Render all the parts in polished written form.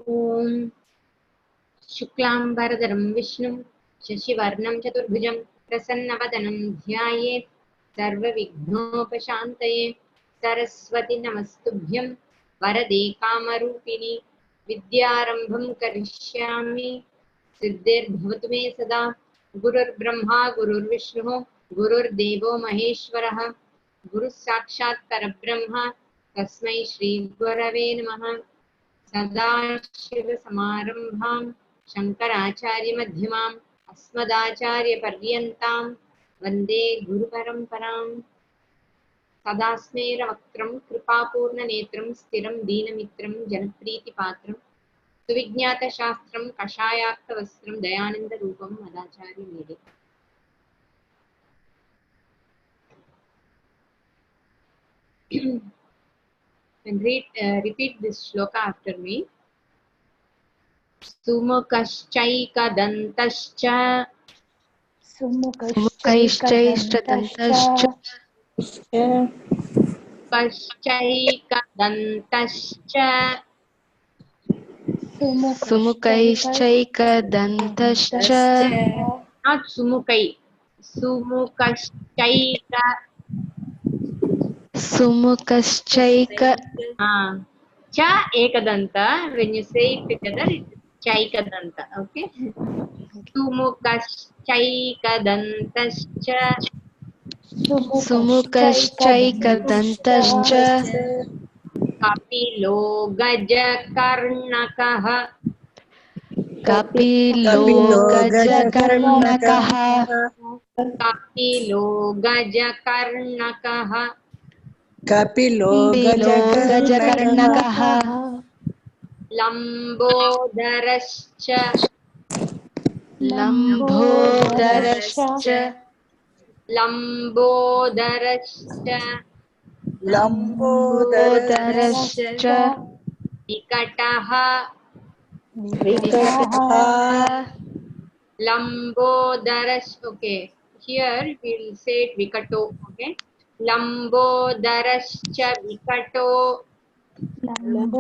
ओम शुक्लांबरधरं विष्णुं शशिवर्णं चतुर्भुजं प्रसन्नवदनं ध्यायेत् सर्वविघ्नोपशान्तये। सरस्वती नमस्तुभ्यं वरदे कामरूपिणि विद्यारम्भं करिष्यामि सिद्धिर्भवतु मे सदा। गुरुर्ब्रह्मा गुरुर्विष्णुः गुरुर्देवो महेश्वरः गुरुः साक्षात् परब्रह्म तस्मै श्री गुरवे नमः। सदाशिवसमारम्भां शङ्कराचार्यमध्यमाम् अस्मदाचार्यपर्यन्तां वन्दे गुरुपरम्पराम्। सदास्मेरवक्त्रं कृपापूर्णनेत्रं स्थिरं दीनमित्रं जनप्रीतिपात्रं सुविज्ञातशास्त्रं कषायाक्तवस्त्रं दयानन्दरूपं मदाचार्यमेधे। And repeat this shloka after me. सुमुखश्चैकदन्तश्च मुखैश्चैष्टदन्तश्च पश्चैकदन्तश्च सुमुखैश्चैकदन्तश्च not sumukai, sumukashchaika सुमुखश्चैक cha ekadanta. When you say it together it is chaikadanta. Okay, sumukashchaikadantashcha सुमुखश्चैकदन्तश्च kapilo gajakarnakah कपिलो गजकर्णकः kapilo gajakarnakah कपिलो गजकर्णकः लंबोदरश्च लम्बोदरश्च लंबोदरश्च लम्बोदरश्च विकटः विकटः लंबोदरश्च. Okay, here we'll say it vikato. Okay, लंबोदरश्च विकटो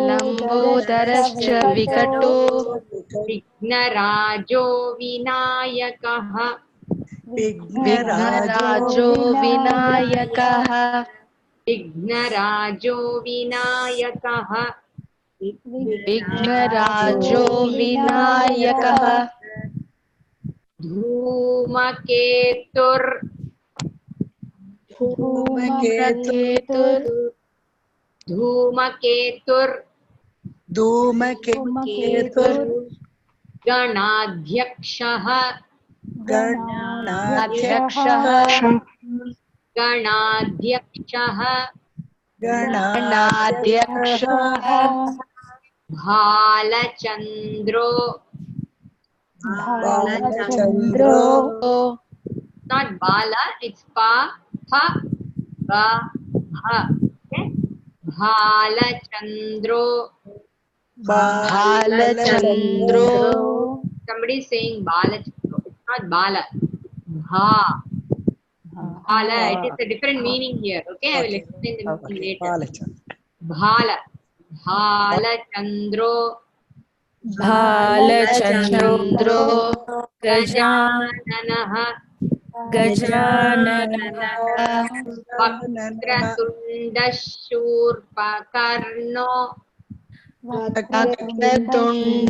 लम्बोदरश्च विकटो विघ्नराजो विनायकः विघ्नराजो विनायकः विघ्नराजो विनायकः विघ्नराजो विनायकः धूमकेतुर् धूमकेतुर् धूमकेतुर् गणाध्यक्षः गणाध्यक्षः गणाध्यक्षः भालचन्द्रो not bala, it's pa pha ba ha. Okay, bhalachandro. Somebody is saying balachandro, it's not bala, bhala, it is a different meaning here. Okay, I will explain the meaning later. Bhalachandro गजाननः वक्रतुण्डशूर्पकर्णो वक्रतुण्डशूर्पकर्णो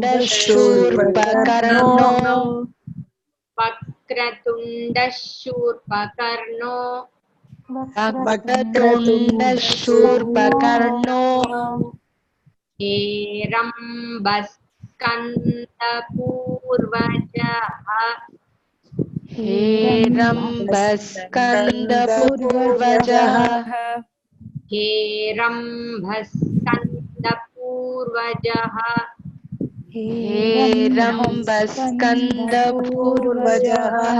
हेरम्बस्कन्दपूर्वजः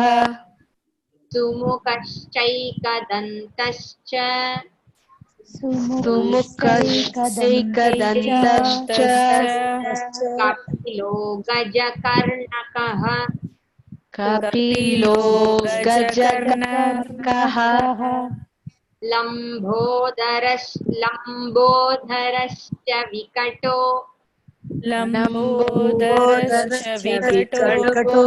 सुमुखश्चैकदन्तश्च कपिलो गजकर्णकः लंबोदरश्च विकटो लम्बोदरश्च विकटो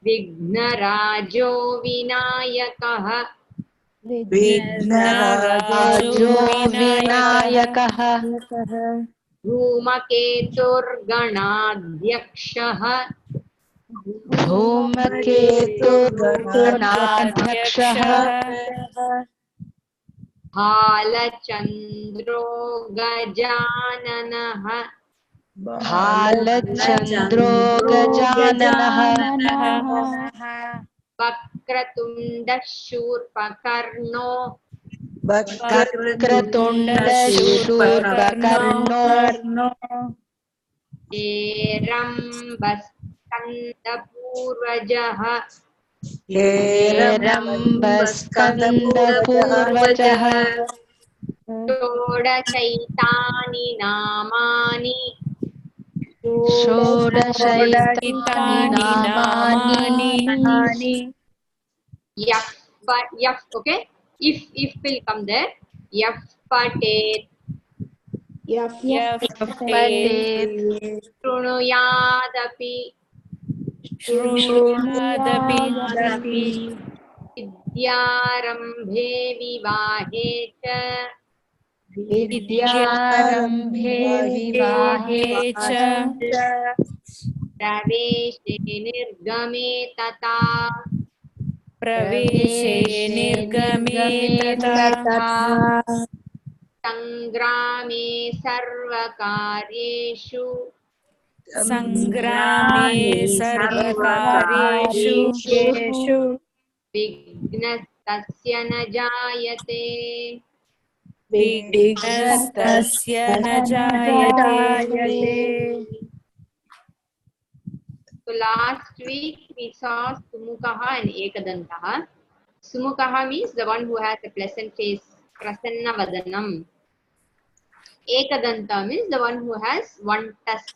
विघ्नराजो विनायकः विघ्नराजो विनायकः धूमकेतुर्गणाध्यक्षः धूमकेतुर्गणाध्यक्षः भालचन्द्रो गजाननः भालचन्द्रो गजाननः वक्रतुण्डशूर्पकर्णो वक्रतुण्डशूर्पकर्णो हेरम्बस्कन्दपूर्वजः हेरम्बस्कन्दपूर्वजः षोडशैतानि नामानि षोडशैतानि नामानि okay, if will come there, yaf patet पठेत् शृणुयादपि शृणुयादपि विद्यारम्भे विवाहे च विद्यारम्भे विवाहे च प्रवेशे निर्गमे तथा प्रवेशे निर्गमे तथा सङ्ग्रामे सर्वकार्येषु सङ्ग्रामे सर्वकार्येषु विघ्नस्तस्य न जायते विघ्नस्तस्य न जायते। So last week we saw Sumukha and Ekadanta. Sumukha means the one who has a pleasant face, Prasanna Vadanam. Ekadanta means the one who has one tusk.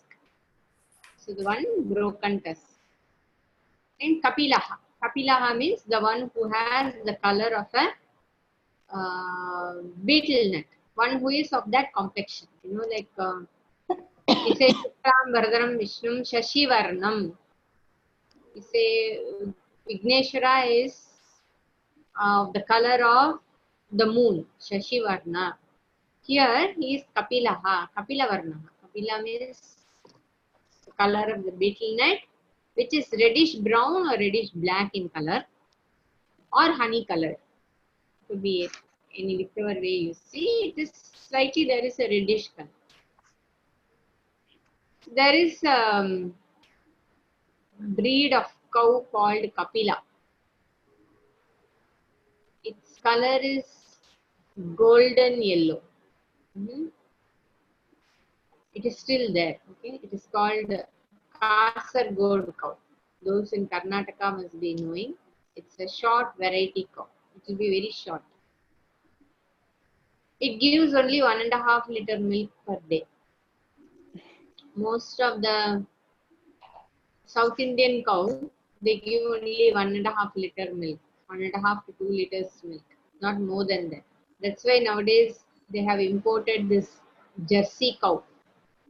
So the one broken tusk. And Kapilaha. Kapilaha means the one who has the color of a beetle nut. One who is of that complexion. You know, like he says Shuklam Vardaram Vishnum Shashi Varnam. He say Vigneshwara is the color of the moon, Shashi Varna. Here he is Kapilaha, Kapila Varna. Kapila means the color of the beetle nut, which is reddish brown or reddish black in color, or honey color. Could be any whichever way you see. It is slightly there is a reddish color. There is a breed of cow called Kapila. Its color is golden yellow. It is still there. Okay, it is called Kasargod cow. Those in Karnataka must be knowing. It's a short variety cow. It will be very short. It gives only 1.5 liter milk per day. Most of the South Indian cow, they give only 1.5 liter milk, 1.5 to 2 liters milk, not more than that. That's why nowadays they have imported this Jersey cow,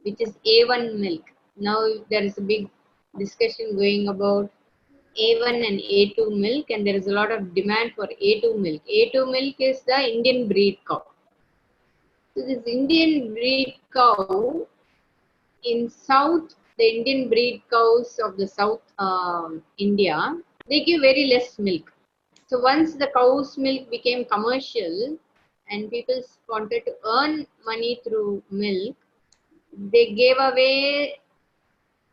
which is A1 milk. Now there is a big discussion going about A1 and A2 milk, and there is a lot of demand for A2 milk. A2 milk is the Indian breed cow. So this Indian breed cow in South, the Indian breed cows of the South India, they give very less milk. So once the cow's milk became commercial and people wanted to earn money through milk, they gave away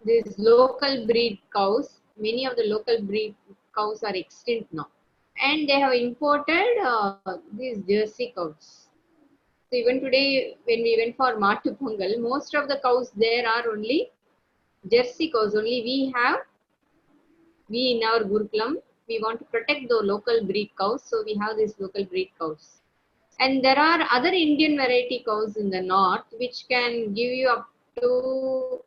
these local breed cows. Many of the local breed cows are extinct now. And they have imported these Jersey cows. So even today, when we went for Matu Pongal, most of the cows there are only Jersey cows. Only we in our Gurukulam, we want to protect the local breed cows. So we have these local breed cows. And there are other Indian variety cows in the north, which can give you up to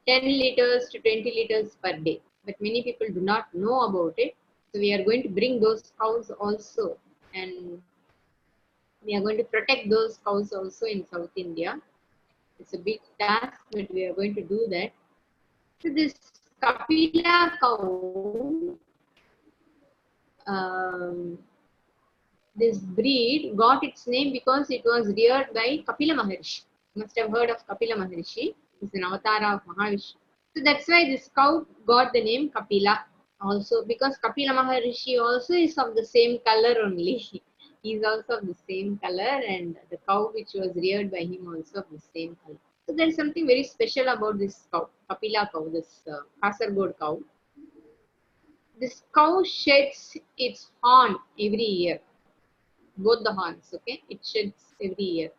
10 liters to 20 liters per day. But many people do not know about it. So we are going to bring those cows also. And we are going to protect those cows also in South India. It's a big task, but we are going to do that. So this Kapila cow, um, this breed got its name because it was reared by Kapila Maharishi. You must have heard of Kapila Maharishi. He's an avatar of Mahavishnu. So that's why this cow got the name Kapila also, because Kapila Maharishi also is of the same color only. He's also of the same color, and the cow which was reared by him also of the same color. So there's something very special about this cow, Kapila cow, this Kasargod cow. This cow sheds its horn every year, both the horns, okay? It sheds every year.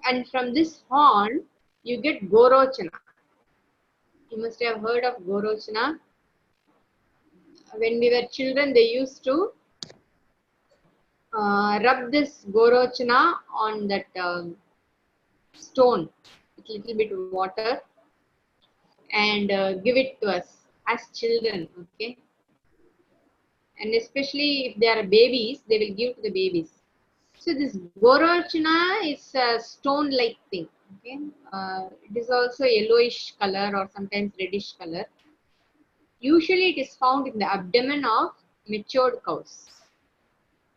And from this horn, you get Gorochana. You must have heard of Gorochana. When we were children, they used to rub this Gorochana on that stone with little bit of water and give it to us as children, okay? And especially if they are babies, they will give to the babies. So this Gorochana is a stone-like thing, okay? It is also yellowish color or sometimes reddish color. Usually it is found in the abdomen of matured cows.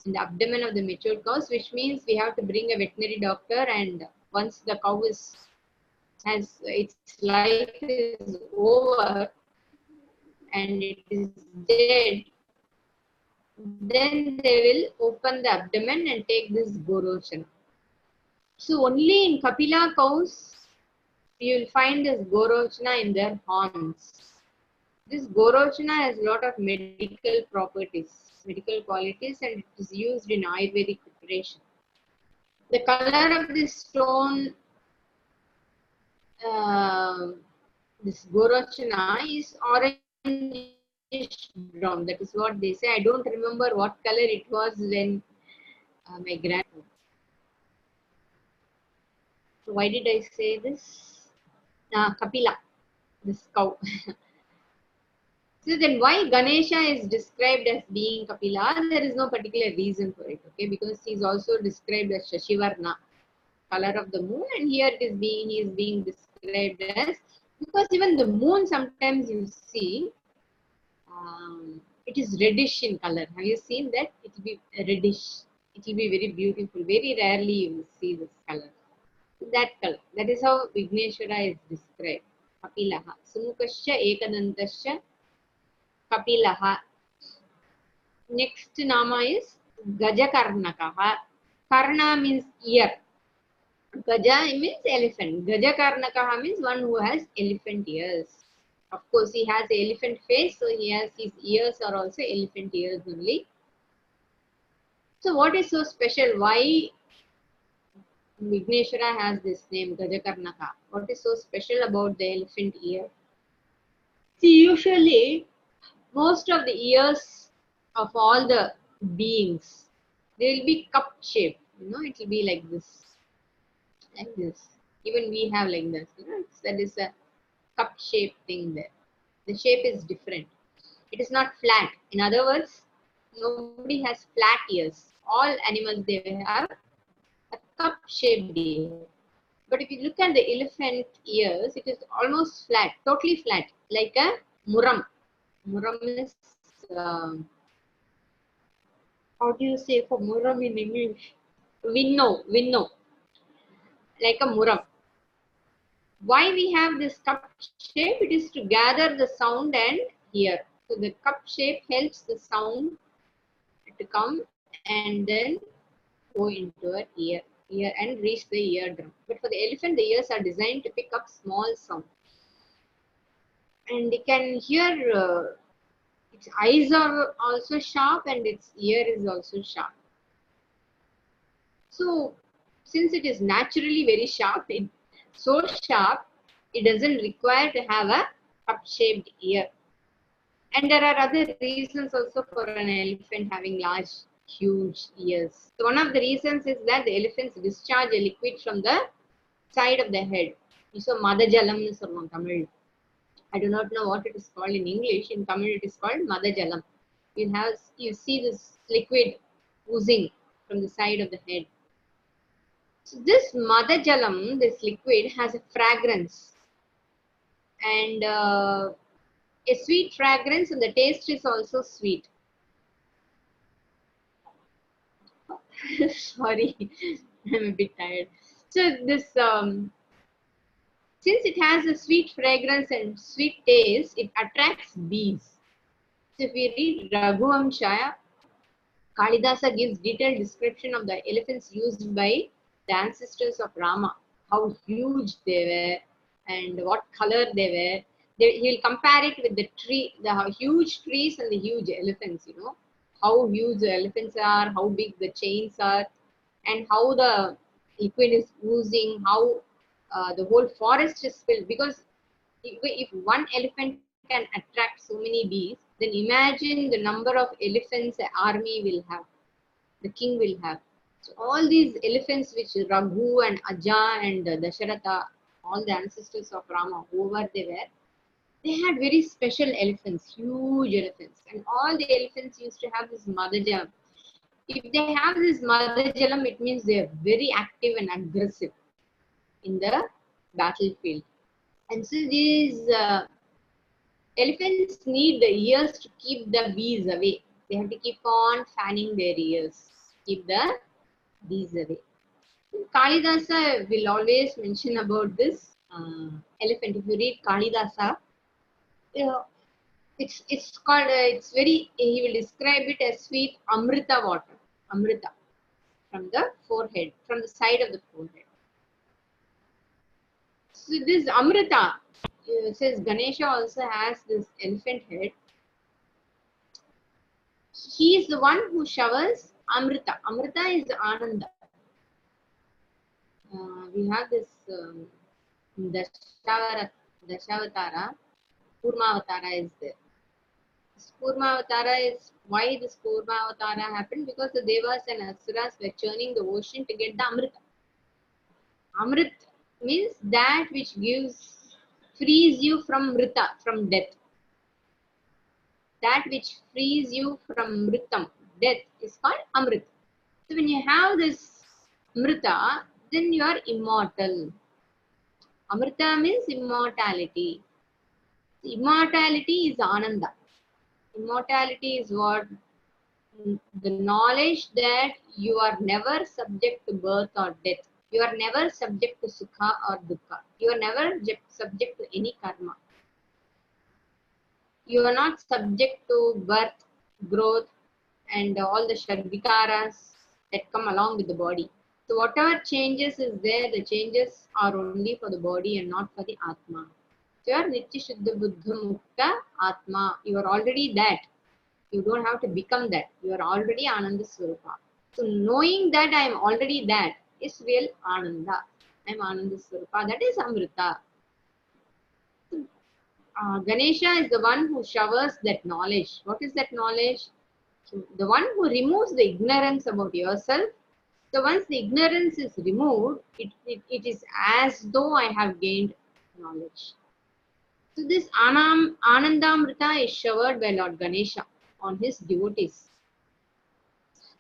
In the abdomen of the matured cows, which means we have to bring a veterinary doctor, and once the cow has its life is over and it is dead, then they will open the abdomen and take this Gorochana. So only in Kapila cows you will find this Gorochana in their horns. This Gorochana has a lot of medical properties, medical qualities, and it is used in Ayurvedic preparation. The color of this stone, this Gorochana, is orangish brown. That is what they say. I don't remember what color it was when my grandmother. So why did I say this? Kapila, this cow. So then why Ganesha is described as being Kapila? There is no particular reason for it, okay? Because he is also described as Shashivarna, color of the moon, and here he is being described as, because even the moon sometimes you see, it is reddish in color. Have you seen that? It will be reddish. It will be very beautiful. Very rarely you will see this color. That color. That is how Vigneshwara is described. Kapilaha. Sumukasya Ekadantasya Kapilaha. Next nama is Gajakarnakaha. Karna means ear. Gaja means elephant. Gajakarnakaha means one who has elephant ears. Of course, he has elephant face, so his ears are also elephant ears only. So what is so special? Why Vigneshwara has this name, Gajakarnaka? What is so special about the elephant ear? See, usually most of the ears of all the beings, they will be cup shaped. It will be like this. Like this. Even we have like this. That is a cup shaped thing there. The shape is different. It is not flat. In other words, nobody has flat ears. All animals, they have a cup shaped ear. But if you look at the elephant ears, it is almost flat, totally flat, like a muram. Muram is, how do you say for muram in English? Winnow, like a muram. Why we have this cup shape? It is to gather the sound and hear. So the cup shape helps the sound to come and then go into our ear and reach the eardrum. But for the elephant, the ears are designed to pick up small sound. And it can hear, its eyes are also sharp and its ear is also sharp. So since it is naturally very sharp, it doesn't require to have a cup-shaped ear. And there are other reasons also for an elephant having large, huge ears. So one of the reasons is that the elephants discharge a liquid from the side of the head. So Madajalam is from Tamil. I do not know what it is called in English. In Tamil it is called Madajalam. You see this liquid oozing from the side of the head. So this Mother Jalam, this liquid, has a fragrance and a sweet fragrance, and the taste is also sweet. Sorry, I'm a bit tired. So this, since it has a sweet fragrance and sweet taste, it attracts bees. So if we read Raghuvamsha, Kalidasa gives detailed description of the elephants used by the ancestors of Rama, how huge they were and what color they were. He will compare it with the tree, the huge trees and the huge elephants, how huge the elephants are, how big the chains are, and how the liquid is oozing, how the whole forest is filled. Because if one elephant can attract so many bees, then imagine the number of elephants an army will have, the king will have. So all these elephants which Raghu and Aja and Dasharatha, all the ancestors of Rama, whoever they had very special elephants, huge elephants. And all the elephants used to have this mother jalam. If they have this mother jalam, it means they are very active and aggressive in the battlefield. And so these elephants need the ears to keep the bees away. They have to keep on fanning their ears, keep the bees away. Kalidasa will always mention about this elephant. If you read Kalidasa, uh, it's called it's very. He will describe it as sweet amrita water, amrita from the forehead, from the side of the forehead. So this amrita says Ganesha also has this elephant head. He is the one who showers amrita. Amrita is Ananda. We have this Dashavatara, Kurmavatara is there. This Kurmavatara is why this Kurmavatara happened, because the Devas and Asuras were churning the ocean to get the Amrita. Amrit means that which frees you from Mrita, from death. That which frees you from Mritam, death, is called Amrit. So when you have this Mrita, then you are immortal. Amrita means immortality. Immortality is Ananda. Immortality is what? The knowledge that you are never subject to birth or death. You are never subject to sukha or dukkha. You are never subject to any karma. You are not subject to birth, growth, and all the shadvikaras that come along with the body. So whatever changes is there, the changes are only for the body and not for the atma. So you are Nitya Shuddha Buddha Mukta Atma. You are already that. You don't have to become that. You are already Ananda Swarupa. So knowing that I am already that is real Ananda. I am Ananda Swarupa. That is Amrita. Ganesha is the one who showers that knowledge. What is that knowledge? So the one who removes the ignorance about yourself. So once the ignorance is removed, it is as though I have gained knowledge. So this Anandamrita is showered by Lord Ganesha on his devotees.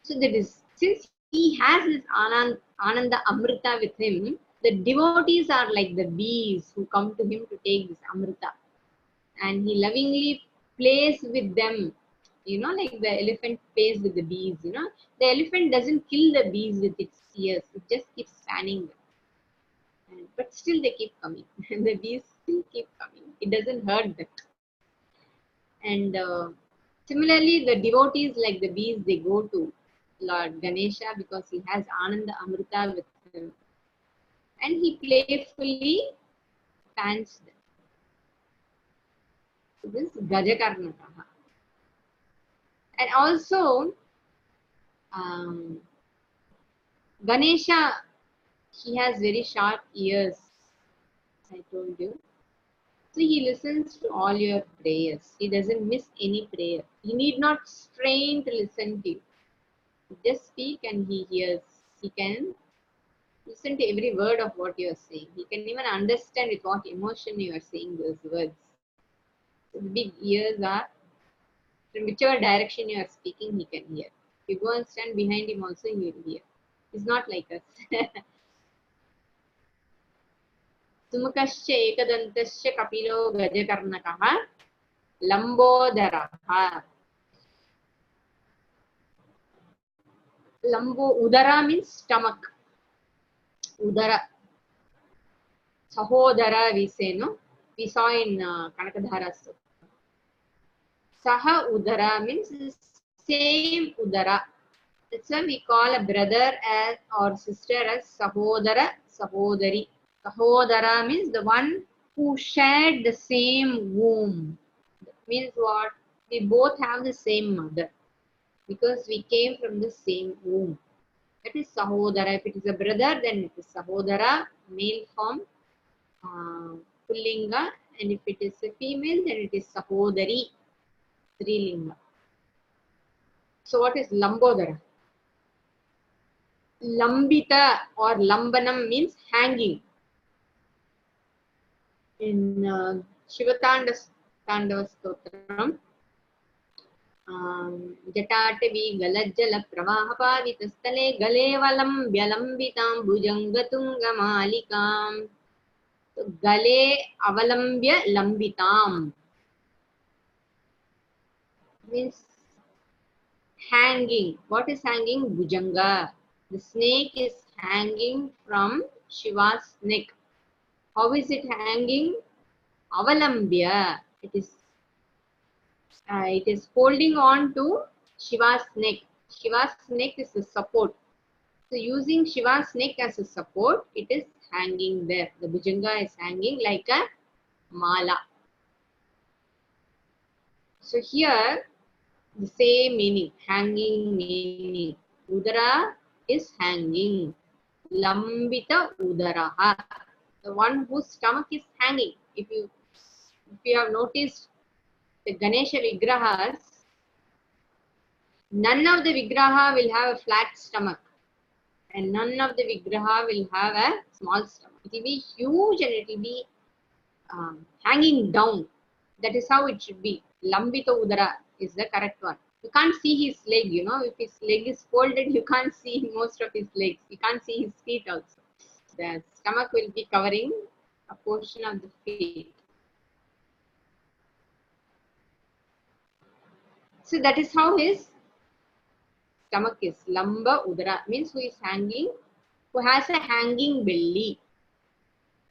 So that is, since he has this Ananda Amrita with him, the devotees are like the bees who come to him to take this Amrita. And he lovingly plays with them. Like the elephant plays with the bees. The elephant doesn't kill the bees with its ears. It just keeps fanning them. But still they keep coming. The bees still keep coming. It doesn't hurt them. And similarly, the devotees like the bees, they go to Lord Ganesha because he has Ananda Amrita with him. And he playfully fans them. So this is Gajakarnakaha. And also, Ganesha, he has very sharp ears, I told you. So he listens to all your prayers. He doesn't miss any prayer. He need not strain to listen to you. You just speak and he hears. He can listen to every word of what you are saying. He can even understand with what emotion you are saying those words. So the big ears are, from whichever direction you are speaking, he can hear. If you go and stand behind him also, he will hear. He's not like us. Sumukascha Ekadantascha Kapilo Gajakarnakaha Lambodaraha. Udara means stomach. Udara. Sahodara we say, no? We saw in Kanakadhara. Saha Udara means same Udara. That's why we call a brother as or sister as Sahodara, Sahodari. Sahodara means the one who shared the same womb. That means what? We both have the same mother because we came from the same womb. That is Sahodara. If it is a brother, then it is Sahodara, male form, Pullinga. And if it is a female, then it is Sahodari, Strilinga. So what is Lambodara? Lambita or Lambanam means hanging. In Shivatandava Stotram, Jatatevi Galajjala Pravahapavitastale Galevalam Byalambitam Bhujangatunga Malikam. So, Gale Avalambya Lambitam means hanging. What is hanging? Bhujanga. The snake is hanging from Shiva's neck. How is it hanging? Avalambya. It is holding on to Shiva's neck. Shiva's neck is a support. So using Shiva's neck as a support, it is hanging there. The Bhujanga is hanging like a mala. So here the same meaning, hanging meaning. Udara is hanging. Lambita udaraha. The one whose stomach is hanging. If you have noticed the Ganesha Vigrahas, none of the Vigraha will have a flat stomach. And none of the Vigraha will have a small stomach. It will be huge and it will be hanging down. That is how it should be. Lambita udara is the correct one. You can't see his leg, you know. If his leg is folded, you can't see most of his legs. You can't see his feet also. The stomach will be covering a portion of the feet. So that is how his stomach is. Lamba udara means who is hanging, who has a hanging belly.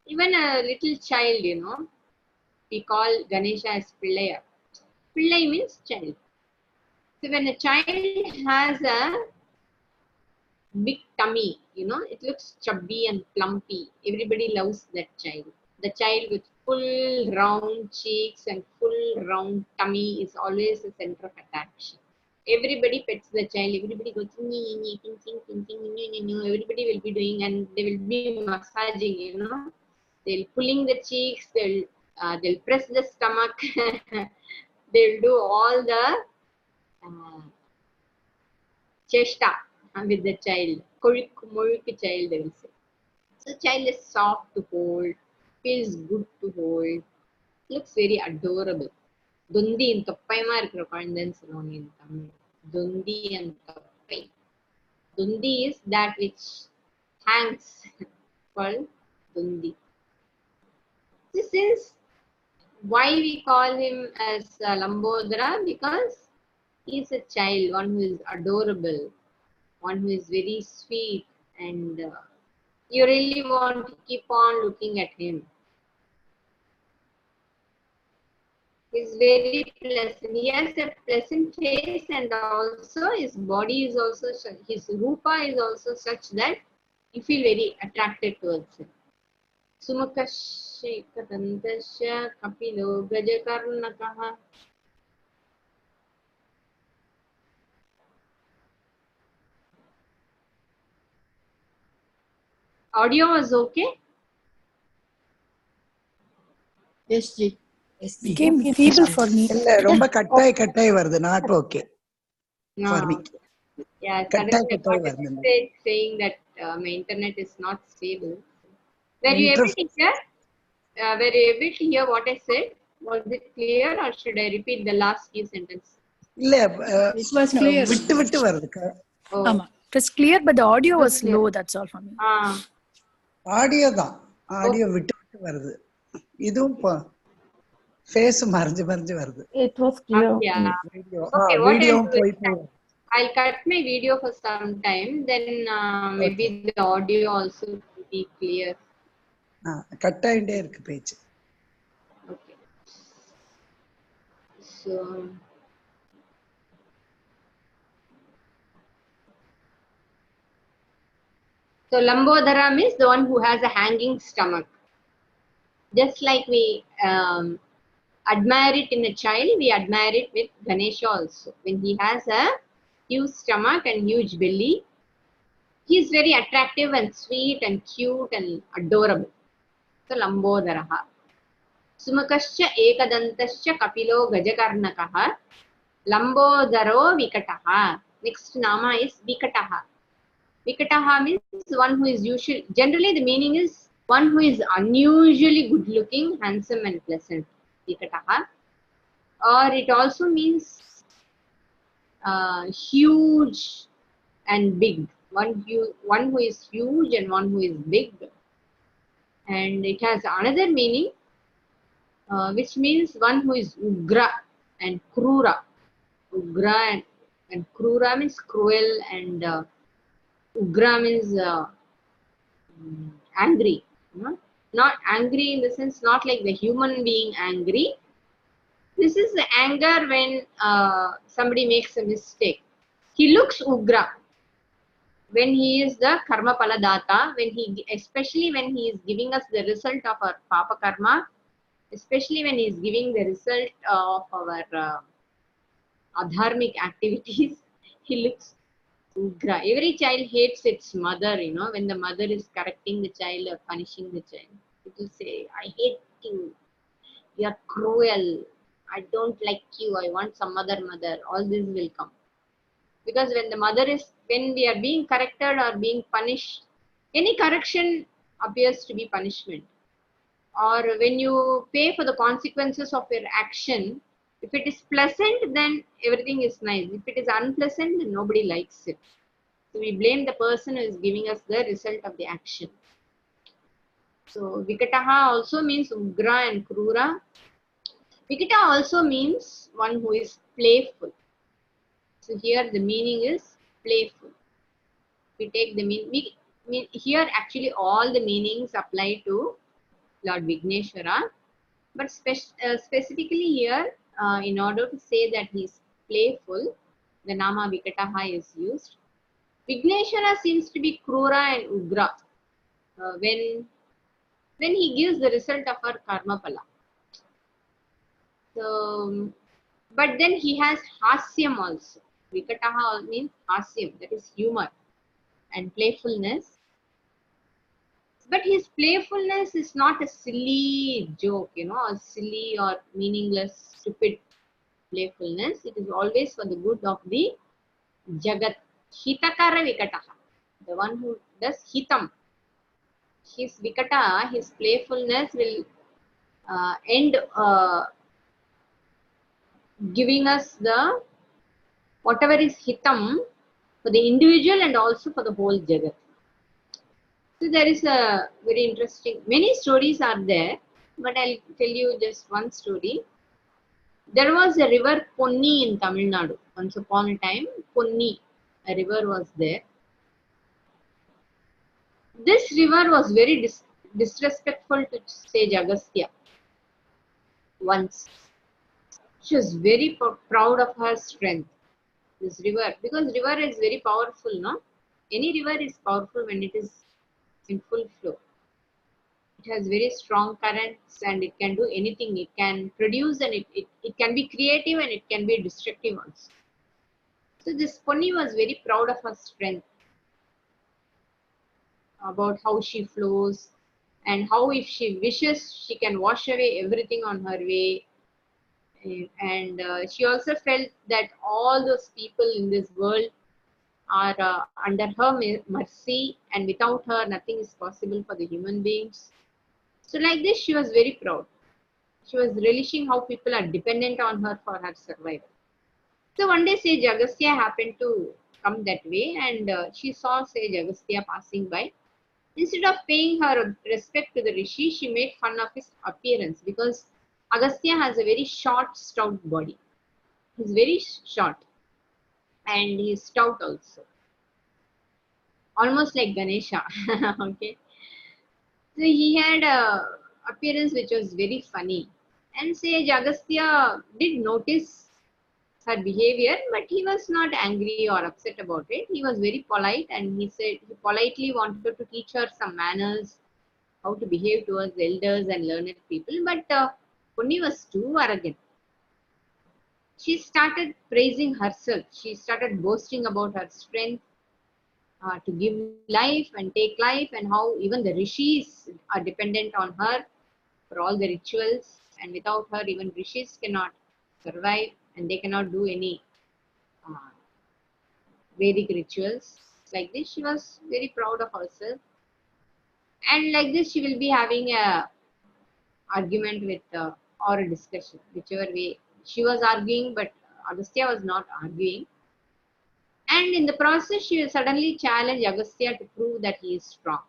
Even a little child, you know, we call Ganesha as Pillaya. Pillai means child. So when a child has a big tummy, you know, it looks chubby and plumpy. Everybody loves that child. The child with full round cheeks and full round tummy is always the center of attraction. Everybody pets the child. Everybody goes, everybody will be doing, and they will be massaging, you know. They'll pulling the cheeks, they'll press the stomach, they'll do all the chesta with the child. Koluk child, they will say. So child is soft to hold, feels good to hold, looks very adorable. Dundi and Toppaima இருக்கிற குழந்தைன்னு சொல்லுவாங்க in Tamil. Dundi and Toppai. Dundi is that which hangs, called Dundi. This is why we call him as Lambodara, because he is a child, one who is adorable, one who is very sweet, and you really want to keep on looking at him. He's very pleasant. He has a pleasant face, and also his body is also, his rupa is also such that you feel very attracted towards him. Sumukashekatantasya kapilo gajakarnakaha. Audio was okay? Yes, Ji. Became feeble for me. இல்ல ரொம்ப கட்டாய் வருது. Not okay for me. Yeah, Kattai suddenly I got a வருது. message saying that my internet is not stable. Were you able to hear? Were you able to hear what I said? Was it clear, or should I repeat the last few sentences? இல்ல It was clear. விட்டு வருது. Oh, It was clear, but the audio was low. That's all for me. Audio தான். Audio விட்டு வருது. இதுவும் face மறைஞ்சு மறைஞ்சு வருது. It was clear. Yeah. Video Okay, what I'll வீடியோவும் do is போயிட்டு I'll cut my video for some time. Then maybe the audio also will be clear. Cut ஆயிட்டே இருக்கு பேச்சு. Okay. So Lambodhara means the one who has a hanging stomach. Just like we admire it in a child, we admire it with Ganesha also. When he has a huge stomach and huge belly, he is very attractive and sweet and cute and adorable. So Lambodharaha. Sumakascha ekadantascha kapilo gajakarnakaha. Lambodharo vikataha. Next nama is vikataha. Vikataha means one who is usually, generally the meaning is one who is unusually good looking, handsome and pleasant. Vikataha. Or it also means huge and big. One who is huge and one who is big. And it has another meaning, which means one who is ugra and krura. Ugra and krura means cruel, and ugra means angry. Not angry in the sense, not like the human being angry. This is the anger when somebody makes a mistake. He looks ugra when he is the karma paladata, especially when he is giving us the result of our papa karma, especially when he is giving the result of our adharmic activities. He looks ugra. Every child hates its mother, when the mother is correcting the child or punishing the child. It will say, I hate you. You are cruel. I don't like you. I want some other mother. All this will come. Because when we are being corrected or being punished, any correction appears to be punishment. Or when you pay for the consequences of your action, if it is pleasant, then everything is nice. If it is unpleasant, then nobody likes it. So we blame the person who is giving us the result of the action. So Vikataha also means ugra and krura. Vikata also means one who is playful. So here the meaning is playful. We take the here actually all the meanings apply to Lord Vigneshwara, but specifically here, in order to say that he is playful, the nama Vikataha is used. Vigneshwara seems to be krura and ugra when he gives the result of our karma pala. So, but then he has hasyam also. Vikataha means hasyam, that is humor and playfulness. But his playfulness is not a silly joke, a silly or meaningless, stupid playfulness. It is always for the good of the Jagat. Hitakara Vikataha, the one who does hitam. His Vikata, his playfulness will end giving us the whatever is hitam for the individual and also for the whole Jagat. So there is a very interesting, many stories are there, but I'll tell you just one story. There was a river Ponni in Tamil Nadu. Once upon a time, Ponni, a river was there. This river was very disrespectful to sage Agastya. Once, she was very proud of her strength. This river, because river is very powerful, no? Any river is powerful when it is in full flow. It has very strong currents and it can do anything. It can produce and it can be creative and it can be destructive also. So this Ponni was very proud of her strength, about how she flows and how if she wishes she can wash away everything on her way. And she also felt that all those people in this world are under her mercy, and without her nothing is possible for the human beings. So like this, she was very proud. She was relishing how people are dependent on her for her survival. So one day Sage Agastya happened to come that way, and she saw Sage Agastya passing by. Instead of paying her respect to the rishi, she made fun of his appearance because Agastya has a very short, stout body. He's very short and he's stout also, almost like Ganesha. Okay, so he had a appearance which was very funny, and sage Agastya did notice her behavior, but he was not angry or upset about it. He was very polite, and he said he politely wanted to teach her some manners, how to behave towards elders and learned people. But Punni was too arrogant. She started praising herself. She started boasting about her strength to give life and take life, and how even the rishis are dependent on her for all the rituals. And without her, even rishis cannot survive and they cannot do any uh, Vedic rituals. Like this, she was very proud of herself. And like this, she will be having a argument with or a discussion, whichever way she was arguing, but Agastya was not arguing. And in the process, she will suddenly challenge Agastya to prove that he is strong.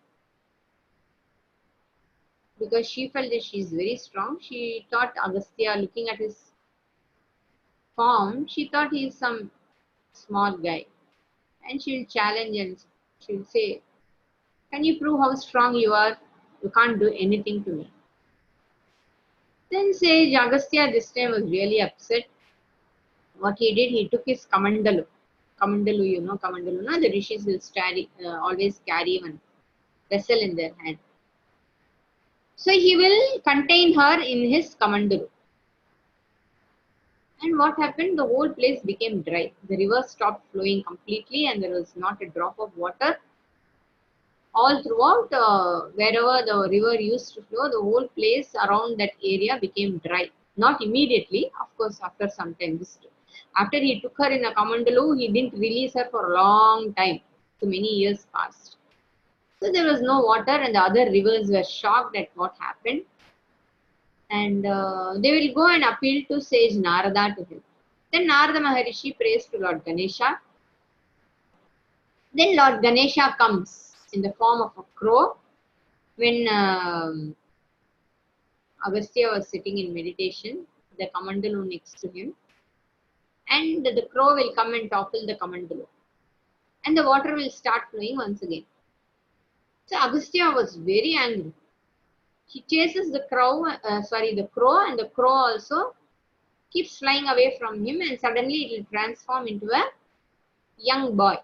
Because she felt that she is very strong, she thought Agastya, looking at his form, she thought he is some small guy. And she will challenge and she will say, "Can you prove how strong you are? You can't do anything to me." Then Sage Agastya this time was really upset. What he did, he took his kamandalu. Kamandalu, you know, kamandalu, no? The rishis will always carry one vessel in their hand. So he will contain her in his kamandalu. And what happened? The whole place became dry. The river stopped flowing completely and there was not a drop of water. All throughout, wherever the river used to flow, the whole place around that area became dry. Not immediately, of course, after some time. After he took her in a kamandalu, he didn't release her for a long time. So many years passed. So there was no water and the other rivers were shocked at what happened. And they will go and appeal to sage Narada to help. Then Narada Maharishi prays to Lord Ganesha. Then Lord Ganesha comes in the form of a crow. When Agastya was sitting in meditation, the kamandalu next to him, and the crow will come and topple the kamandalu, and the water will start flowing once again. So Agastya was very angry. He chases the crow, and the crow also keeps flying away from him, and suddenly it will transform into a young boy.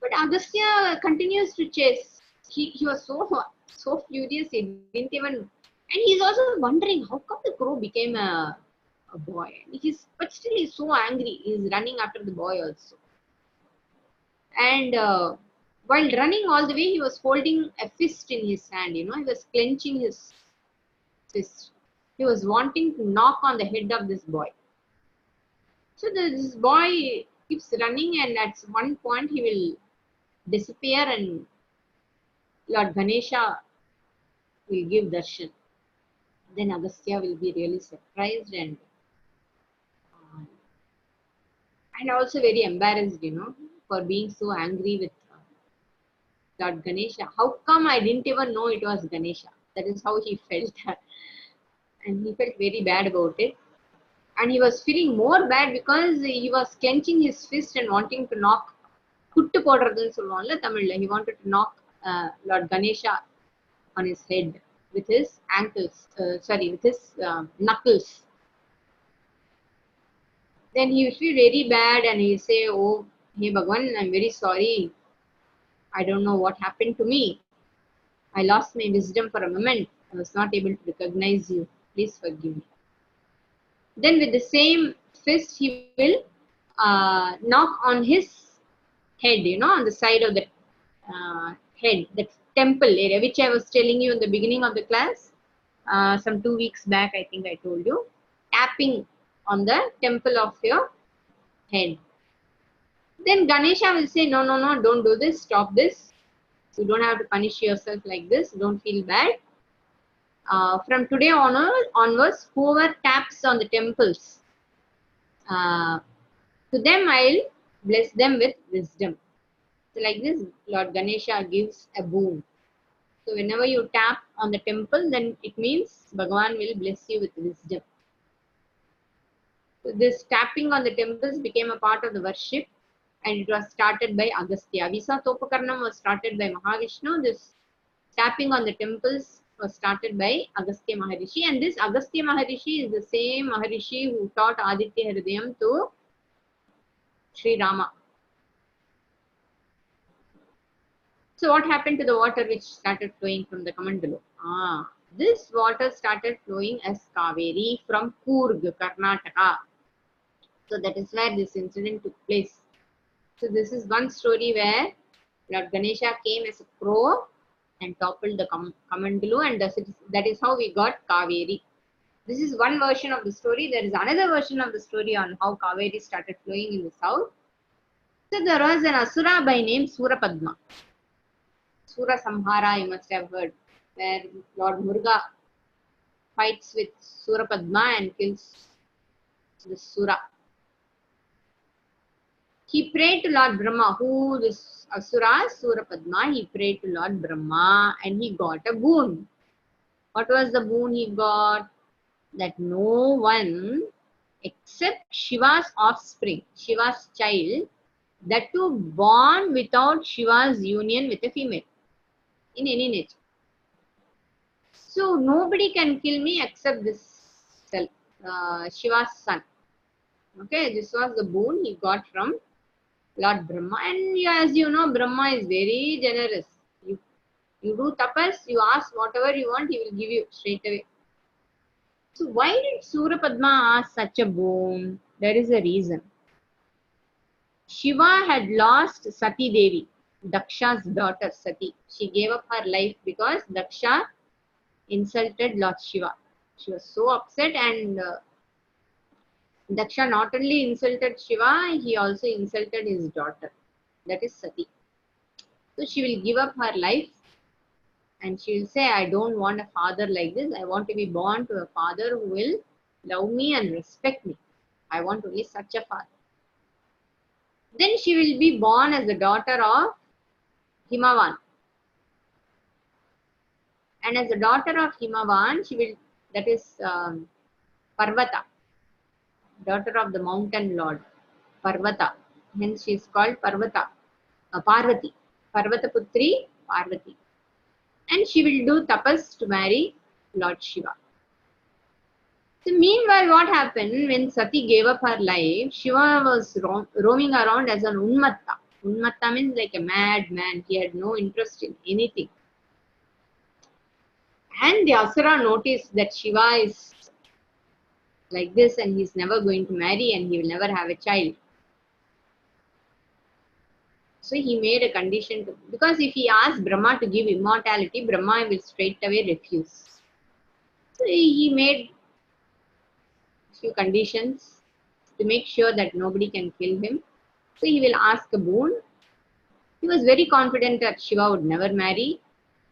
But Agastya continues to chase. He was so furious, he didn't even, and he's also wondering how come the crow became a boy. But still he's so angry. He's running after the boy also. And while running all the way, he was holding a fist in his hand. You know, he was clenching his fist. He was wanting to knock on the head of this boy. So this boy keeps running, and at one point he will disappear, and Lord Ganesha will give darshan. Then Agastya will be really surprised and also very embarrassed, you know, for being so angry with Lord Ganesha. How come I didn't even know it was Ganesha? That is how he felt. And he felt very bad about it. And he was feeling more bad because he was clenching his fist and wanting to knock. Kuttu podradhunu solluvaanga Tamil. He wanted to knock Lord Ganesha on his head with his with his knuckles. Then he will feel very bad and he will say, "Oh, hey Bhagwan, I'm very sorry. I don't know what happened to me. I lost my wisdom for a moment. I was not able to recognize you. Please forgive me." Then with the same fist, he will knock on his head, you know, on the side of the head, that temple area, which I was telling you in the beginning of the class. Some 2 weeks back, I think I told you. Tapping on the temple of your head. Then Ganesha will say, "No, no, no, don't do this. Stop this. You don't have to punish yourself like this. Don't feel bad. From today onwards, whoever taps on the temples, to them I'll bless them with wisdom." So like this, Lord Ganesha gives a boon. So whenever you tap on the temple, then it means Bhagavan will bless you with wisdom. So this tapping on the temples became a part of the worship, and it was started by Agastya. Visa Topakarnam was started by Mahavishnu. This tapping on the temples was started by Agastya Maharishi, and this Agastya Maharishi is the same Maharishi who taught Aditya Hridayam to Sri Rama. So what happened to the water which started flowing from the Kamandalu? This water started flowing as Kaveri from Coorg, Karnataka. So that is where this incident took place. So this is one story where Lord Ganesha came as a crow and toppled the Kamandalu, and that is how we got Kaveri. This is one version of the story. There is another version of the story on how Kaveri started flowing in the south. So there was an Asura by name Surapadma. Sura Samhara, you must have heard, where Lord Muruga fights with Surapadma and kills the Sura. He prayed to Lord Brahma, who this Asura, Surapadma, he prayed to Lord Brahma and he got a boon. What was the boon he got? That no one except Shiva's offspring, Shiva's child, that too born without Shiva's union with a female in any nature. So nobody can kill me except this Shiva's son. Okay, this was the boon he got from Lord Brahma. And as you know, Brahma is very generous. You do tapas, you ask whatever you want, he will give you straight away. So why did Surapadma ask such a boon? There is a reason. Shiva had lost Sati Devi, Daksha's daughter Sati. She gave up her life because Daksha insulted Lord Shiva. She was so upset, and Daksha not only insulted Shiva, he also insulted his daughter. That is Sati. So she will give up her life and she will say, I don't want a father like this. I want to be born to a father who will love me and respect me. I want only such a father. Then she will be born as the daughter of Himavan. And as the daughter of Himavan, she will, that is Parvata, daughter of the mountain lord, Parvata. Hence she is called Parvata, Parvati, Parvata Putri, Parvati. And she will do tapas to marry Lord Shiva. So meanwhile, what happened when Sati gave up her life? Shiva was roaming around as an Unmatta. Unmatta means like a madman. He had no interest in anything. And the Asura noticed that Shiva is like this and he's never going to marry and he will never have a child. So he made a condition because if he asked Brahma to give immortality, Brahma will straight away refuse. So he made few conditions to make sure that nobody can kill him. So he will ask a boon. He was very confident that Shiva would never marry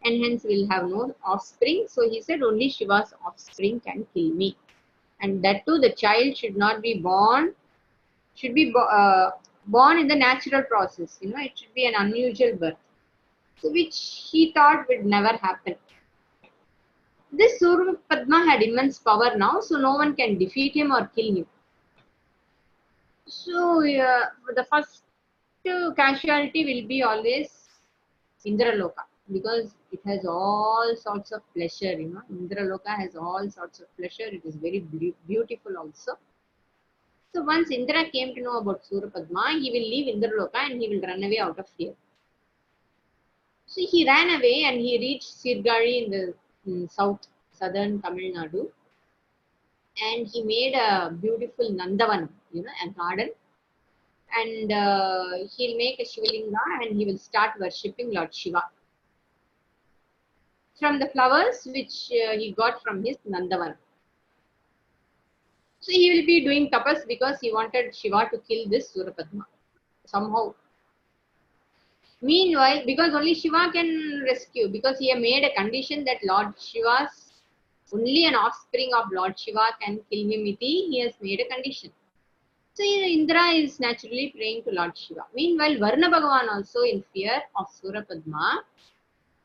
and hence will have no offspring. So he said only Shiva's offspring can kill me. And that too, the child should not be born, should be born in the natural process. You know, it should be an unusual birth. So which he thought would never happen. This Suryapadma had immense power now, so no one can defeat him or kill him. So the first casualty will be always Indraloka because it has all sorts of pleasure. You know, Indraloka has all sorts of pleasure. It is very beautiful also. So once Indra came to know about Suryapadma, he will leave Indraloka and he will run away out of fear. So he ran away and he reached Sirgari in the southern Tamil Nadu. And he made a beautiful Nandavanam, you know, a garden. And he'll make a Shivalinga and he will start worshipping Lord Shiva from the flowers which he got from his Nandavanam. So he will be doing tapas because he wanted Shiva to kill this Surapadma somehow. Meanwhile, because only Shiva can rescue, because he had made a condition that Lord Shiva's, only an offspring of Lord Shiva can kill him, he has made a condition. So Indra is naturally praying to Lord Shiva. Meanwhile, Varna Bhagavan also in fear of Surapadma,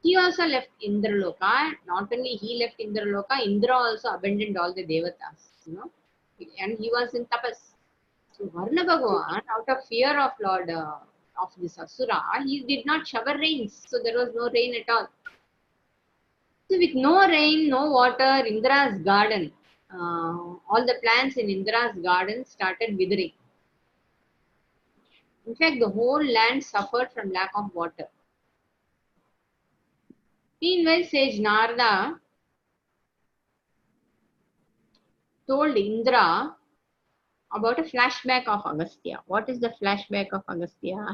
he also left Indraloka. Not only he left Indraloka, Indra also abandoned all the devatas, and he was in tapas. So Varna Bhagavan, out of fear of Lord of this Asura, he did not shower rains. So there was no rain at all. So with no rain, no water, Indra's garden, all the plants in Indra's garden started withering. In fact, the whole land suffered from lack of water. Meanwhile, sage Narada told Indra about a flashback of Agastya. What is the flashback of Agastya?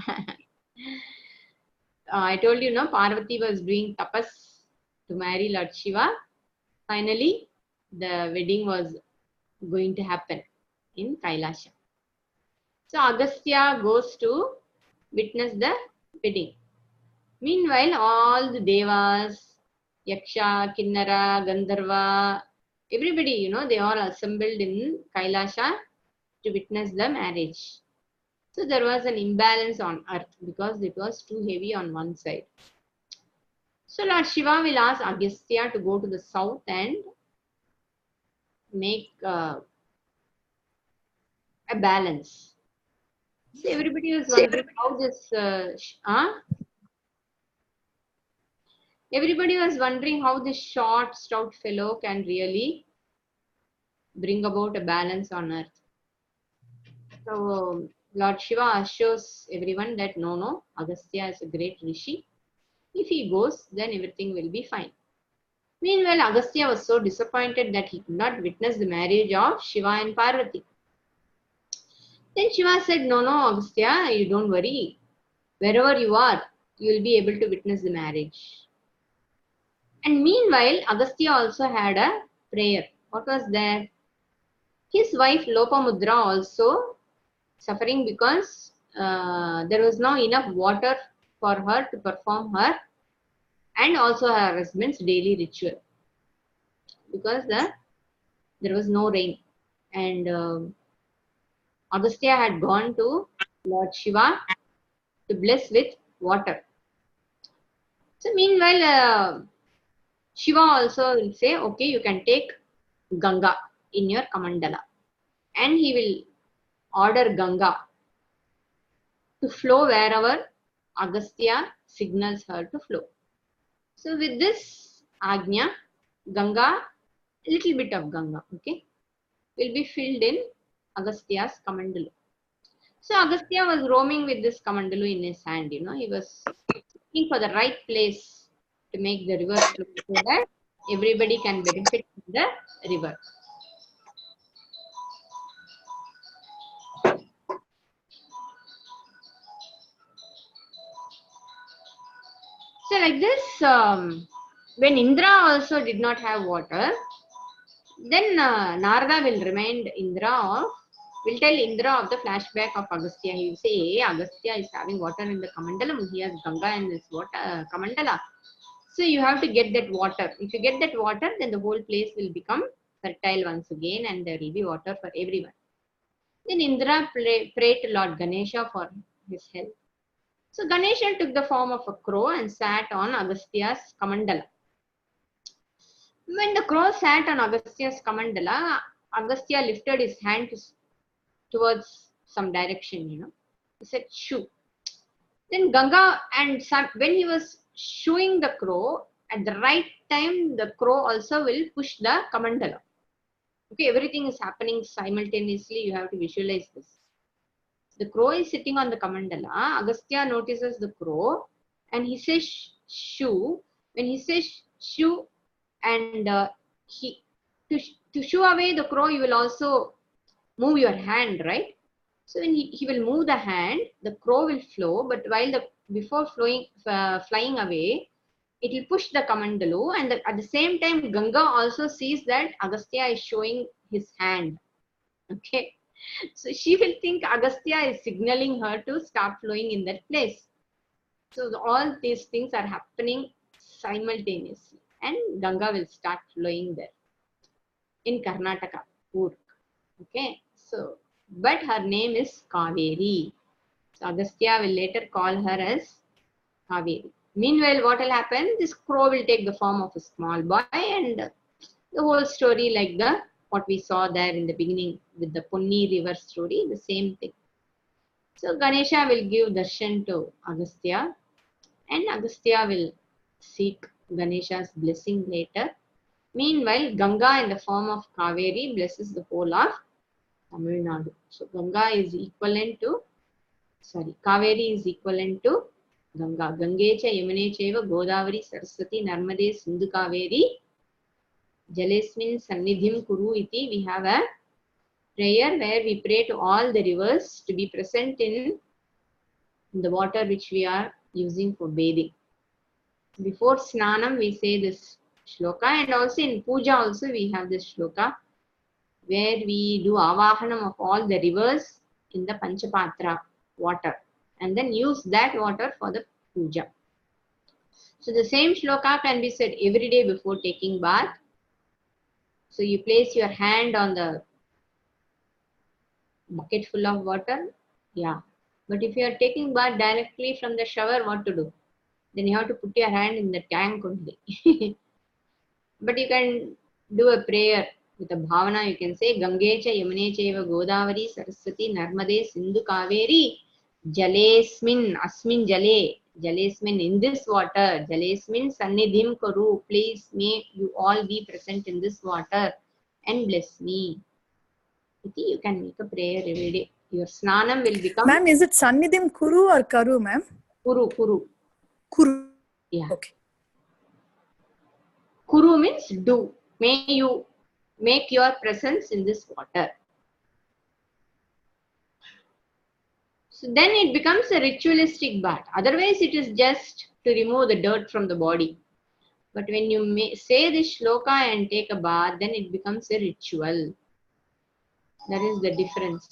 I told you, Parvati was doing tapas to marry Lord Shiva. Finally, the wedding was going to happen in Kailasha. So Agastya goes to witness the wedding. Meanwhile, all the devas, Yaksha, Kinnara, Gandharva, everybody, they all assembled in Kailasha to witness the marriage. So there was an imbalance on earth because it was too heavy on one side. So Lord Shiva will ask Agastya to go to the south and make a balance. So everybody was wondering how this, everybody was wondering how this short, stout fellow can really bring about a balance on earth. So Lord Shiva assures everyone that no, Agastya is a great rishi. If he goes, then everything will be fine. Meanwhile, Agastya was so disappointed that he could not witness the marriage of Shiva and Parvati. Then Shiva said, no, Agastya, you don't worry. Wherever you are, you will be able to witness the marriage. And meanwhile, Agastya also had a prayer. What was that? His wife Lopamudra also suffering because there was not enough water for her to perform her and also her husband's daily ritual because there was no rain. And Agastya had gone to Lord Shiva to bless with water. So meanwhile, Shiva also will say, okay, you can take Ganga in your Kamandala. And he will order Ganga to flow wherever Agastya signals her to flow. So with this Agnya, Ganga, little bit of Ganga, okay, will be filled in Agastya's Kamandalu. So Agastya was roaming with this Kamandalu in his hand, he was looking for the right place to make the river flow so that everybody can benefit from the river. So like this, when Indra also did not have water, then Narada will will tell Indra of the flashback of Agastya. He will say, hey, Agastya is having water in the Kamandalam. He has Ganga in this water, Kamandala. So you have to get that water. If you get that water, then the whole place will become fertile once again and there will be water for everyone. Then Indra prayed to Lord Ganesha for his help. So Ganesha took the form of a crow and sat on Agastya's Kamandala. When the crow sat on Agastya's Kamandala, Agastya lifted his hand towards some direction, He said, shoo. Then Ganga and when he was shooing the crow, at the right time, the crow also will push the Kamandala. Okay, everything is happening simultaneously. You have to visualize this. The crow is sitting on the Kamandala. Agastya notices the crow and he says, shoo. When he says, shoo, and to shoo away the crow, you will also move your hand, right? So when he will move the hand, the crow will flow, but before flying away, it will push the Kamandalu, and at the same time, Ganga also sees that Agastya is showing his hand. Okay, so she will think Agastya is signaling her to start flowing in that place. So all these things are happening simultaneously, and Ganga will start flowing there in Karnataka, Urk. Okay, so but her name is Kaveri. So Agastya will later call her as Kaveri. Meanwhile, what will happen? This crow will take the form of a small boy, and the whole story, like the what we saw there in the beginning with the Punni river story, the same thing. So Ganesha will give darshan to Agastya, and Agastya will seek Ganesha's blessing later. Meanwhile, Ganga in the form of Kaveri blesses the whole of Tamil Nadu. So Ganga is equivalent to, Kaveri is equivalent to Ganga. Gangecha Yamune Cheva Godavari Saraswati Narmade Sindhu Kaveri Jalesmin Sannidhim Kuru Iti. We have a prayer where we pray to all the rivers to be present in the water which we are using for bathing. Before Snanam we say this shloka, and also in Puja also we have this shloka where we do avahanam of all the rivers in the Panchapatra water and then use that water for the puja. So the same shloka can be said every day before taking bath. So you place your hand on the bucket full of water. Yeah. But if you are taking bath directly from the shower, what to do? Then you have to put your hand in the tank only. But you can do a prayer with a bhavana. You can say Gangecha Yamune Cheva Godavari Saraswati Narmade Sindhu Kaveri Jalesmin Asmin Jale Jalesmin, in this water. Jalesmin Sannidhim Karu. Please may you all be present in this water and bless me. You can make a prayer every day. Your snanam will become. Ma'am, is it Sannidhim Kuru or Karu, ma'am? Kuru. Kuru. Yeah. Okay. Kuru means do. May you make your presence in this water. So then it becomes a ritualistic bath. Otherwise, it is just to remove the dirt from the body. But when you say this shloka and take a bath, then it becomes a ritual. That is the difference.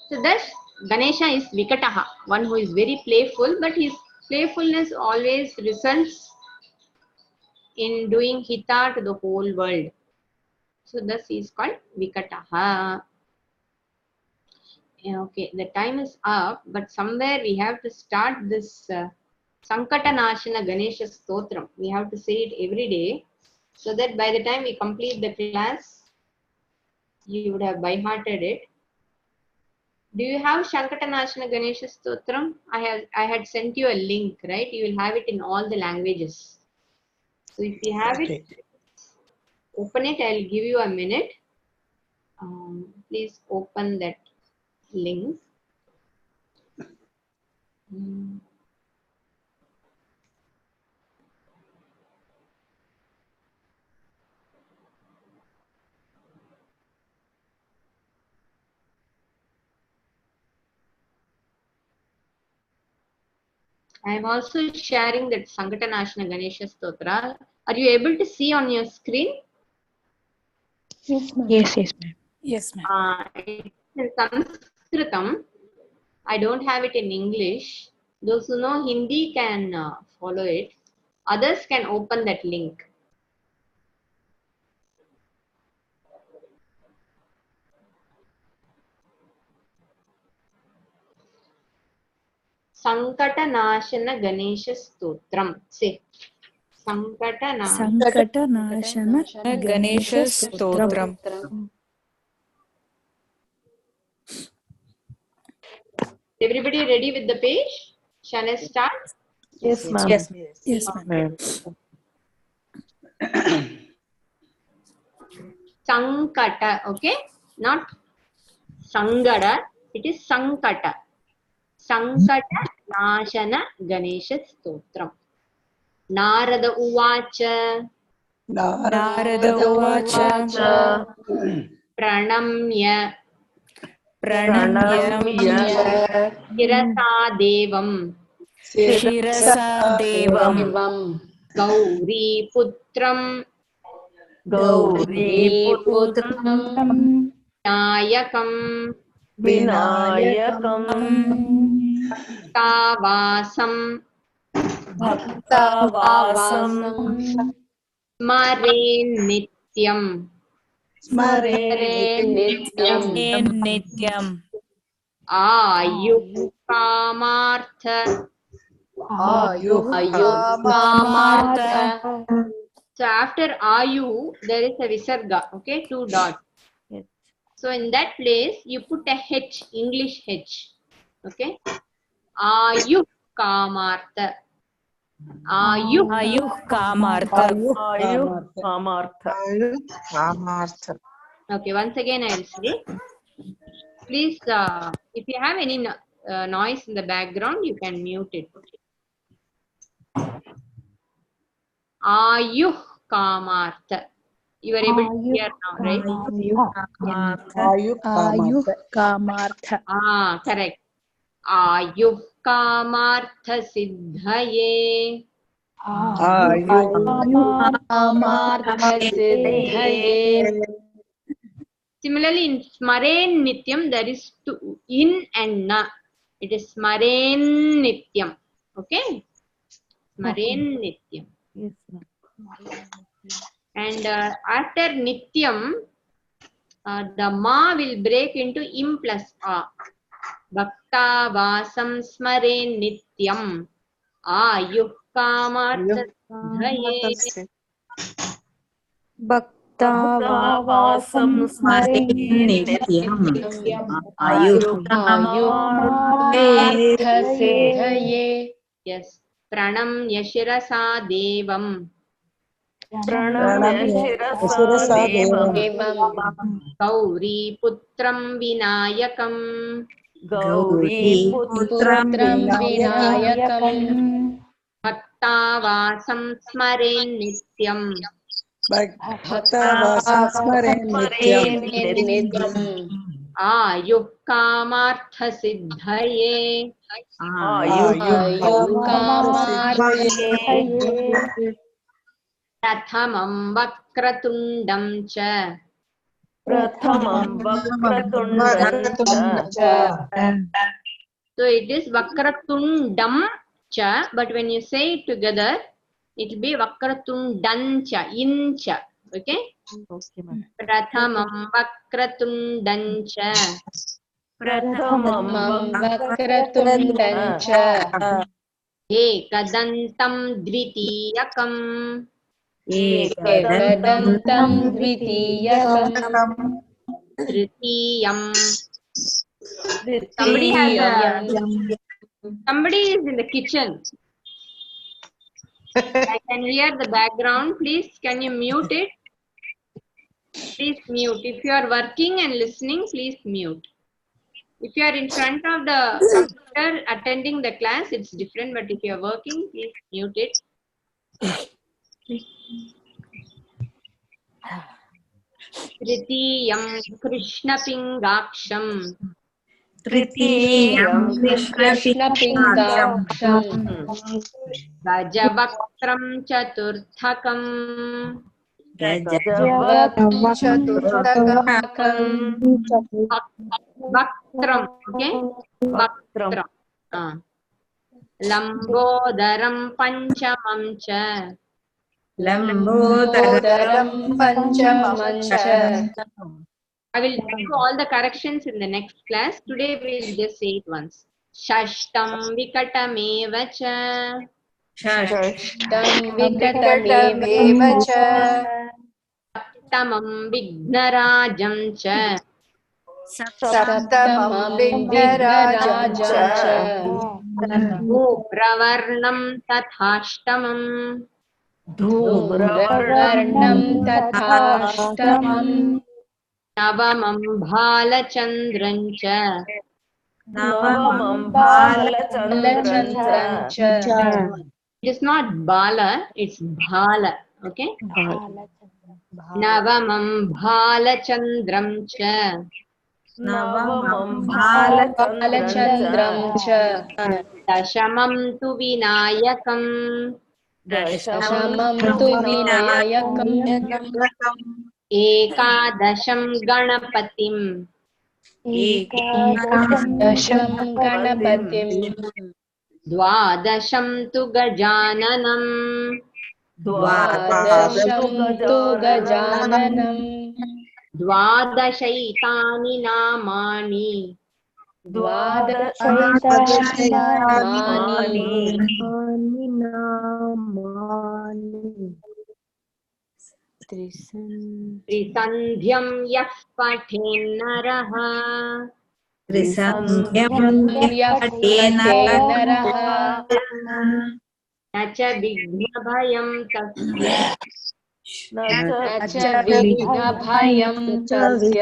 So thus, Ganesha is Vikataha, one who is very playful, but his playfulness always results in doing hita to the whole world. So thus he is called Vikataha. Okay, the time is up, but somewhere we have to start this Sankata Naashana Ganesha Stotram. We have to say it every day, so that by the time we complete the class, you would have by-hearted it. Do you have Sankata Naashana Ganesha Stotram? I had sent you a link, right? You will have it in all the languages. So if you have it, open it. I'll give you a minute. Please open that link. I am also sharing that Sankata Naashana Ganesha Stotra. Are you able to see on your screen? Yes, ma'am. Yes, ma'am. Yes, ma'am. It's in Sanskritam. I don't have it in English. Those who know Hindi can follow it. Others can open that link. Sankata Naashana Ganesha Stotram. Say. Sankata Naashana Ganesha Stotram. Everybody ready with the page? Shall I start? Yes, ma'am. Yes, ma'am. Sankata, okay? Not Sangada, it is Sankata. Sankata Naashana Ganesha Stotram. Narada Uvacha Narada Uvacha Pranamya Pranamya Shirasa Devam Shirasa Devam Gauri Putram Gauri Putram Nayakam Vinayakam Tavasam Bhaktavasam Smare Nityam स्मरे नित्यं नित्यम् आयुकामार्थ आयुः आयुकामार्थ So after ayu there is a visarga, okay, 2 dots. So in that place you put a h, English h, okay. Ayukamartha. आयुः कामार्थ कामार्थ Okay, once again I will say. Please, if you have any noise in the background, you can mute it. Ayuh kamartha. You are able to hear now, right? आयुः कामार्थ Correct. Ayuh kamartha siddhaye. कामार्थ सिद्धये Similarly, in smaren nityam, there is two, in and na. It is smaren nityam. Okay? Smaren nityam. And after nityam, the ma will break into im plus a. Bhakta vasam smaren nityam. Ayuh kamartha siddhaye. भक्तावासं स्मरे नित्यम् आयुकामार्थ सिद्धये Yes. Pranamya shirasa devam. प्रणम्य शिरसा देवम् Gauri putram vinayakam. गौरीपुत्रं विनायकम् Bhaktavasam smaren nityam. भक्तवासं स्मरे नित्यम् नित्यम् Ayuh kamartha siddhaye. आयुकामार्थे Prathamam vakratundam cha. प्रथमं वक्रतुण्डं च So it is vakratundam cha, but when you say it together, it will be vakratundan cha, in cha. Okay? Prathamam vakratundam cha. प्रथमं वक्रतुण्डं च Ekadantam dvitiyakam. एकदन्तं द्वितीयकम् Tritiyam. Somebody has a, somebody is in the kitchen. I can hear the background. Please, can you mute it? Please mute. If you are working and listening, please mute. If you are in front of the computer attending the class, it's different. But if you are working, please mute it. Tritiyam Krishna Pingaksham. तृतीयं कृष्णपिङ्गाक्षम् Gajavakram Chaturthakam. चतुर्थकम् Vaktram. Okay? Vaktram. Lambodaram Panchamam cha. लम्बोदरं पञ्चमं च I will do all the corrections in the next class. Today we will just say it once. Shashtam Vikatameva cha. षष्ठं विकटमेव च Saptamam Vignarajam cha. सप्तमं विघ्नराजं च Pravarnam Tathashtamam. धूम्रवर्णं तथाष्टमम् Navamam Bhalachandram cha. नवमं बालचन्द्रं च It is not Bala, it's Bhala. Okay? Navamam Bhalachandram cha. नवमं बालचन्द्रं च Dashamam tu Vinayakam. दशमं तु विनायकम् Ekadasham Ganapatim. दशं गणपतिं Dwadasham tu Gajananam. द्वादशं तु गजाननम् द्वादशैतानि नामानि द्वादशैतानि नामानि त्रिसन्ध्यं यः पठेन्नरः यः पठे नरः न च विघ्नभयं तस्य न च विघ्नभयं तस्य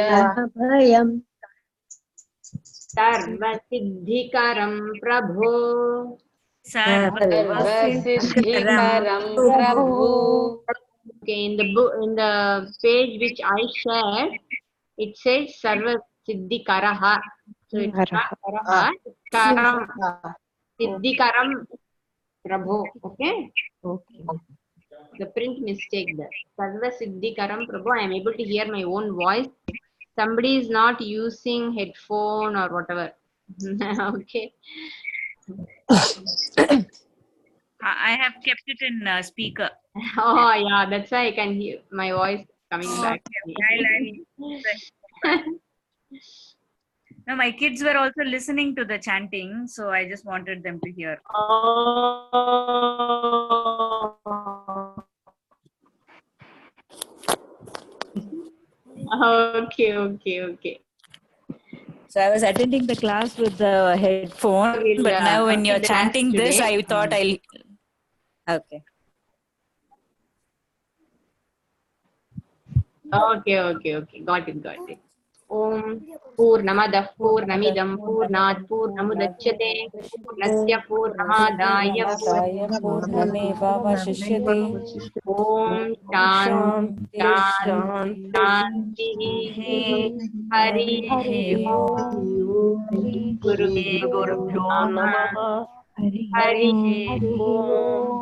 सर्वसिद्धिकरं प्रभो सर्वसिद्धिकरं प्रभुः. Okay, in the book, in the page which I shared, it says Sarva Siddhikaraha. So it's not Karaha, it's Karam. Siddhikaram Prabho. Okay? The print mistake there. Sarva Siddhikaram Prabho. I am able to hear my own voice. Somebody is not using headphone or whatever. Okay. I have kept it in speaker. Oh yeah, that's why I can hear my voice coming back. No, my kids were also listening to the chanting, so I just wanted them to hear. Okay. So I was attending the class with the headphone, but now when you're chanting this, I thought I'll. Okay. Okay. Got it. Om Purnamadah Purnamidam Purnat Purnamudachyate Purnasya Purnamadaya पूर्णमेवावशिष्यते. Om Shanti Shanti Hari Guru गुरुभ्यो नमः. Hari Hari ओम.